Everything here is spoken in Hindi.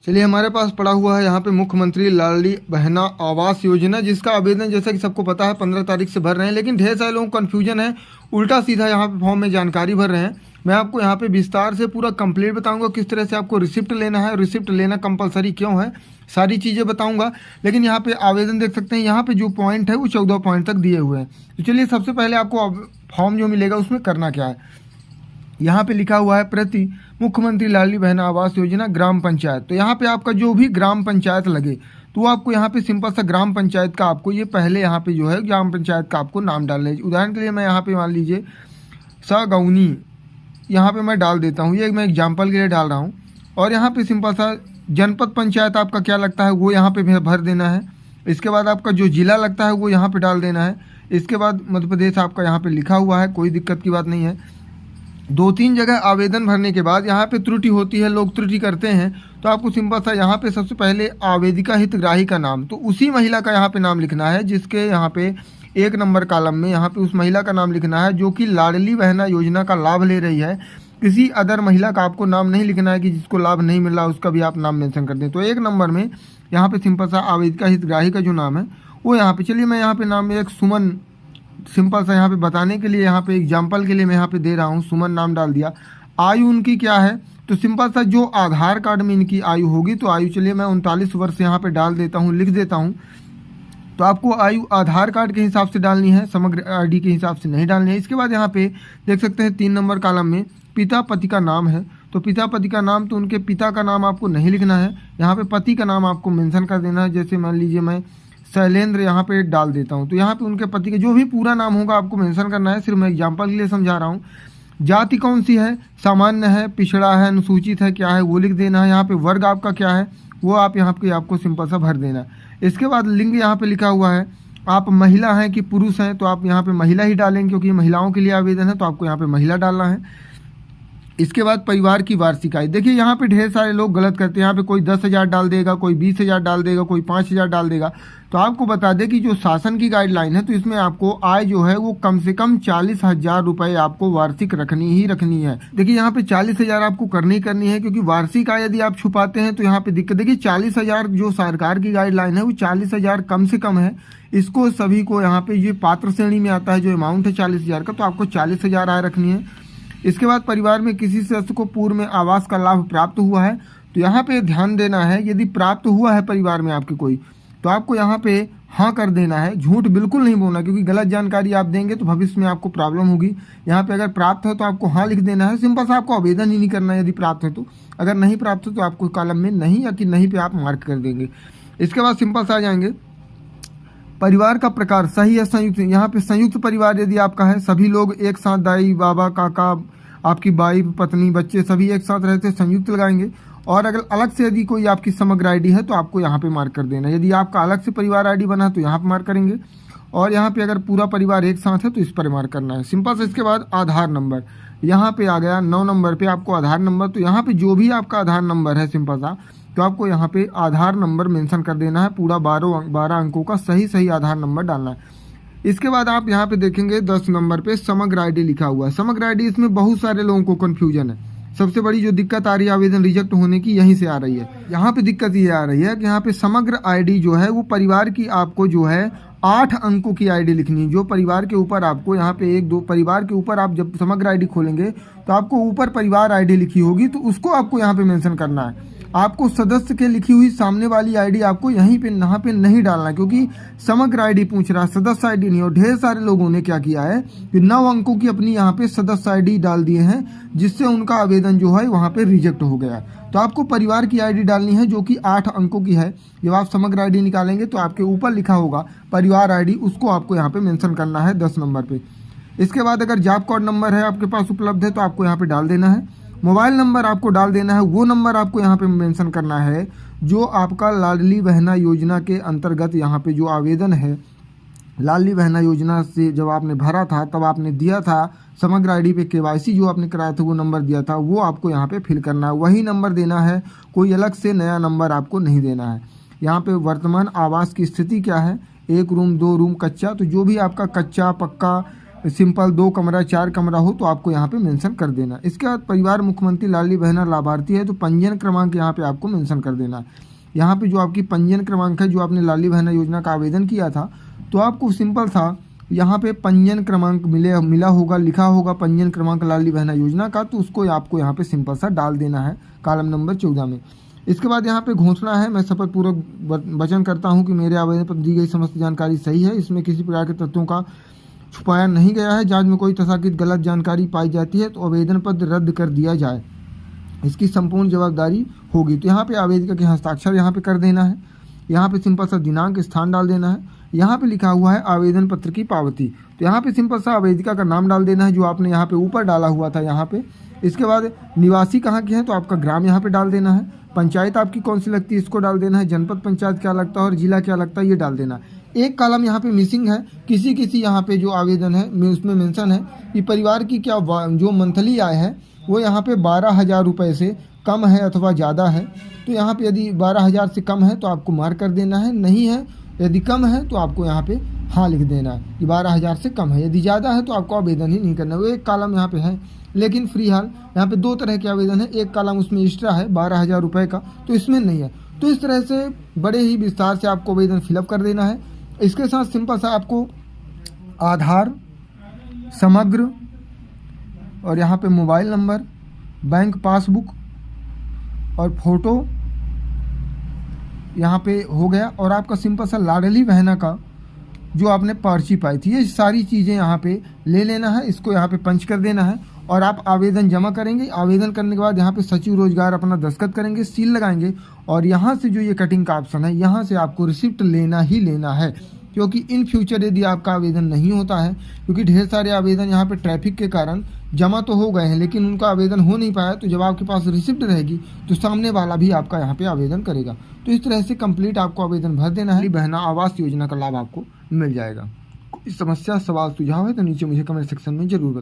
चलिए, हमारे पास पड़ा हुआ है यहाँ पे मुख्यमंत्री लाडली बहना आवास योजना, जिसका आवेदन जैसा कि सबको पता है 15 तारीख से भर रहे हैं। लेकिन ढेर सारे लोगों को कन्फ्यूजन है, उल्टा सीधा यहाँ पे फॉर्म में जानकारी भर रहे हैं। मैं आपको यहाँ पे विस्तार से पूरा कंप्लीट बताऊंगा किस तरह से आपको रिसिप्ट लेना है, रिसिप्ट लेना कंपलसरी क्यों है, सारी चीज़ें बताऊंगा। लेकिन यहाँ पे आवेदन देख सकते हैं, यहाँ पे जो पॉइंट है वो 14 पॉइंट तक दिए हुए हैं। तो चलिए, सबसे पहले आपको फॉर्म जो मिलेगा उसमें करना क्या है। यहाँ पे लिखा हुआ है प्रति मुख्यमंत्री लाडली बहना आवास योजना ग्राम पंचायत। तो यहाँ पे आपका जो भी ग्राम पंचायत लगे तो आपको यहाँ पे सिंपल सा ग्राम पंचायत का आपको ये पहले यहाँ पे जो है ग्राम पंचायत का आपको नाम डालना है। उदाहरण के लिए मैं यहाँ पे मान लीजिए सागौनी यहाँ पे मैं डाल देता हूँ, ये मैं एग्जाम्पल के लिए डाल रहा हूँ। और यहाँ पे सिंपल सा जनपद पंचायत आपका क्या लगता है वो यहाँ पे भर देना है। इसके बाद आपका जो जिला लगता है वो यहाँ पे डाल देना है। इसके बाद मध्य प्रदेश आपका यहाँ पे लिखा हुआ है, कोई दिक्कत की बात नहीं है। 2-3 जगह आवेदन भरने के बाद यहाँ पे त्रुटि होती है, लोग त्रुटि करते हैं, तो आपको सिंपल सा यहाँ पे सबसे पहले आवेदिका हितग्राही का नाम, तो उसी महिला का यहाँ पे नाम लिखना है जिसके यहाँ पे 1 नंबर कॉलम में यहाँ पे उस महिला का नाम लिखना है जो कि लाडली बहना योजना का लाभ ले रही है। किसी अदर महिला का आपको नाम नहीं लिखना है कि जिसको लाभ नहीं मिल रहा उसका भी आप नाम मेंशन कर दें। तो 1 नंबर में यहाँ पे सिंपल सा आवेदिका हितग्राही का जो नाम है वो यहाँ पे, चलिए मैं यहाँ पे नाम एक सुमन, सिंपल सा यहाँ पे बताने के लिए, यहाँ पे एग्जाम्पल के लिए मैं यहाँ पे दे रहा हूँ, सुमन नाम डाल दिया। आयु उनकी क्या है, तो सिंपल सा जो आधार कार्ड में इनकी आयु होगी, तो आयु चलिए मैं 39 वर्ष यहाँ पे डाल देता हूँ, लिख देता हूँ। तो आपको आयु आधार कार्ड के हिसाब से डालनी है, समग्र आईडी के हिसाब से नहीं डालनी है। इसके बाद यहाँ पे देख सकते हैं 3 नंबर कॉलम में पिता पति का नाम है, तो पिता पति का नाम, तो उनके पिता का नाम आपको नहीं लिखना है, यहाँ पे पति का नाम आपको मेंशन कर देना है। जैसे मान लीजिए मैं शैलेंद्र यहाँ पे डाल देता हूँ, तो यहाँ पे उनके पति का जो भी पूरा नाम होगा आपको मेंशन करना है, सिर्फ मैं एग्जांपल के लिए समझा रहा हूँ। जाति कौन सी है, सामान्य है, पिछड़ा है, अनुसूचित है, क्या है वो लिख देना है। यहाँ पे वर्ग आपका क्या है वो आप यहाँ पे आपको सिंपल सा भर देना। इसके बाद लिंग यहाँ पे लिखा हुआ है, आप महिला हैं कि पुरुष हैं, तो आप यहाँ पे महिला ही डालेंगे क्योंकि महिलाओं के लिए आवेदन है, तो आपको यहाँ पे महिला डालना है। इसके बाद परिवार की वार्षिक आय, देखिए यहाँ पे ढेर सारे लोग गलत करते हैं, यहाँ पे कोई 10,000 डाल देगा, कोई 20,000 डाल देगा, कोई 5,000 डाल देगा। तो आपको बता दें कि जो शासन की गाइडलाइन है तो इसमें आपको आय जो है वो कम से कम 40,000 रुपये आपको वार्षिक रखनी ही रखनी है। देखिए यहाँ पे 40,000 आपको करनी है, क्योंकि वार्षिक आय यदि आप छुपाते हैं तो यहाँ पे दिक्कत। देखिए 40,000 जो सरकार की गाइडलाइन है वो 40,000 कम से कम है, इसको सभी को यहाँ पे ये पात्र श्रेणी में आता है, जो अमाउंट है 40,000 का, तो आपको 40,000 आय रखनी है। इसके बाद परिवार में किसी सदस्य को पूर्व में आवास का लाभ प्राप्त हुआ है, तो यहाँ पे ध्यान देना है, यदि प्राप्त हुआ है परिवार में आपके कोई, तो आपको यहाँ पे हाँ कर देना है, झूठ बिल्कुल नहीं बोलना, क्योंकि गलत जानकारी आप देंगे तो भविष्य में आपको प्रॉब्लम होगी। यहाँ पे अगर प्राप्त है तो आपको हाँ लिख देना है, सिंपल सा आपको आवेदन ही नहीं करना है यदि प्राप्त है तो। अगर नहीं प्राप्त है तो आपको कॉलम में नहीं या कि नहीं पे आप मार्क कर देंगे। इसके बाद सिंपल सा आ जाएंगे परिवार का प्रकार सही है संयुक्त, यहाँ पे संयुक्त परिवार यदि आपका है, सभी लोग एक साथ, दाई बाबा काका आपकी वाइफ पत्नी बच्चे सभी एक साथ रहते, संयुक्त लगाएंगे। और अगर अलग से यदि कोई आपकी समग्र आईडी है तो आपको यहाँ पे मार्क कर देना। यदि आपका अलग से परिवार आईडी बना है तो यहाँ पे मार्क करेंगे, और यहाँ पे अगर पूरा परिवार एक साथ है तो इस पर मार्क करना है, सिंपल से। इसके बाद आधार नंबर यहाँ पे आ गया 9 नंबर पे आपको आधार नंबर, तो यहाँ पे जो भी आपका आधार नंबर है सिंपल सा, तो आपको यहाँ पे आधार नंबर मेंशन कर देना है, पूरा 12 अंकों का सही आधार नंबर डालना है। इसके बाद आप यहाँ पे देखेंगे 10 नंबर पे समग्र आईडी लिखा हुआ है। समग्र आईडी, इसमें बहुत सारे लोगों को कन्फ्यूजन है। सबसे बड़ी जो दिक्कत आ रही है आवेदन रिजेक्ट होने की, यहीं से आ रही है। यहाँ पे दिक्कत ये आ रही है कि यहाँ पे समग्र आईडी जो है वो परिवार की आपको जो है 8 अंकों की आईडी लिखनी है। जो परिवार के ऊपर आपको यहाँ पे 1-2 परिवार के ऊपर आप जब समग्र आईडी खोलेंगे तो आपको ऊपर परिवार आईडी लिखी होगी, तो उसको आपको यहाँ पे मेंशन करना है। आपको सदस्य के लिखी हुई सामने वाली आईडी आपको यहाँ पे नहीं डालना, क्योंकि समग्र आईडी पूछ रहा है, सदस्य आईडी नहीं। और ढेर सारे लोगों ने क्या किया है कि 9 अंकों की अपनी यहाँ पे सदस्य आईडी डाल दिए हैं, जिससे उनका आवेदन जो है वहाँ पे रिजेक्ट हो गया। तो आपको परिवार की आईडी डालनी है जो कि 8 अंकों की है। जब आप समग्र आईडी निकालेंगे तो आपके ऊपर लिखा होगा परिवार आईडी, उसको आपको यहाँ पे मेंशन करना है 10 नंबर पे। इसके बाद अगर जॉब कार्ड नंबर है आपके पास उपलब्ध है तो आपको यहाँ पे डाल देना है। मोबाइल नंबर आपको डाल देना है, वो नंबर आपको यहाँ पे मेंशन करना है जो आपका लाडली बहना योजना के अंतर्गत यहाँ पे जो आवेदन है, लाडली बहना योजना से जब आपने भरा था तब आपने दिया था समग्र आईडी पे केवाईसी जो आपने कराया था वो नंबर दिया था, वो आपको यहाँ पे फिल करना है, वही नंबर देना है, कोई अलग से नया नंबर आपको नहीं देना है। यहाँ पे वर्तमान आवास की स्थिति क्या है, 1 रूम 2 रूम कच्चा, तो जो भी आपका कच्चा पक्का सिंपल 2 कमरा 4 कमरा हो तो आपको यहाँ पे मेंशन कर देना। इसके बाद परिवार मुख्यमंत्री लाडली बहना लाभार्थी है तो पंजीयन क्रमांक यहाँ पे आपको मेंशन कर देना है। यहाँ पे जो आपकी पंजीयन क्रमांक है, जो आपने लाडली बहना योजना का आवेदन किया था, तो आपको सिंपल था यहाँ पे पंजीयन क्रमांक मिला होगा, लिखा होगा पंजीयन क्रमांक लाडली बहना योजना का, तो उसको आपको यहाँ पे सिंपल सा डाल देना है कॉलम नंबर 14 में। इसके बाद यहाँ पे घोषणा है, मैं शपथपूर्वक वचन करता हूँ कि मेरे आवेदन पर दी गई समस्त जानकारी सही है, इसमें किसी प्रकार के तथ्यों का छुपाया नहीं गया है। जांच में कोई तथाकथित गलत जानकारी पाई जाती है तो आवेदन पत्र रद्द कर दिया जाए, इसकी संपूर्ण जवाबदारी होगी। तो यहाँ पे आवेदिका के हस्ताक्षर यहाँ पे कर देना है। यहाँ पे सिंपल सा दिनांक स्थान डाल देना है। यहाँ पे लिखा हुआ है आवेदन पत्र की पावती, तो यहाँ पे सिंपल सा आवेदिका का नाम डाल देना है जो आपने यहाँ पे ऊपर डाला हुआ था यहाँ पे। इसके बाद निवासी कहाँ के हैं तो आपका ग्राम यहाँ पे डाल देना है। पंचायत आपकी कौन सी लगती है इसको डाल देना है। जनपद पंचायत क्या लगता है और जिला क्या लगता है ये डाल देना है। एक कॉलम यहाँ पे मिसिंग है, किसी यहाँ पे जो आवेदन है उसमें मेंशन है कि परिवार की क्या जो मंथली आय है वो यहाँ पे 12,000 रुपये से कम है अथवा ज़्यादा है। तो यहाँ पे यदि 12,000 से कम है तो आपको मार्क कर देना है, नहीं है यदि कम है तो आपको यहाँ पे हाँ लिख देना है कि 12,000 से कम है। यदि ज़्यादा है तो आपको आवेदन ही नहीं करना है। वो एक कॉलम यहाँ पे है, लेकिन फ्री हाल यहाँ पे 2 तरह के आवेदन है। एक कॉलम उसमें एक्स्ट्रा है 12,000 रुपये का, तो इसमें नहीं है। तो इस तरह से बड़े ही विस्तार से आपको आवेदन फिलअप कर देना है। इसके साथ सिंपल सा आपको आधार, समग्र और यहाँ पे मोबाइल नंबर, बैंक पासबुक और फोटो यहाँ पे हो गया, और आपका सिंपल सा लाडली बहना का जो आपने पर्ची पाई थी, ये सारी चीज़ें यहाँ पे ले लेना है। इसको यहाँ पे पंच कर देना है और आप आवेदन जमा करेंगे। आवेदन करने के बाद यहाँ पे सचिव रोजगार अपना दस्तखत करेंगे, सील लगाएंगे, और यहाँ से जो ये कटिंग का ऑप्शन है यहाँ से आपको रिसिप्ट लेना ही लेना है। क्योंकि इन फ्यूचर यदि आपका आवेदन नहीं होता है, क्योंकि ढेर सारे आवेदन यहाँ पे ट्रैफिक के कारण जमा तो हो गए हैं लेकिन उनका आवेदन हो नहीं पाया, तो जब आपके पास रिसिप्ट रहेगी तो सामने वाला भी आपका यहाँ पे आवेदन करेगा। तो इस तरह से कंप्लीट आपको आवेदन भर देना है। बहना आवास योजना का लाभ आपको मिल जाएगा। कोई समस्या, सवाल, सुझाव है तो नीचे मुझे कमेंट सेक्शन में जरूर बताएं।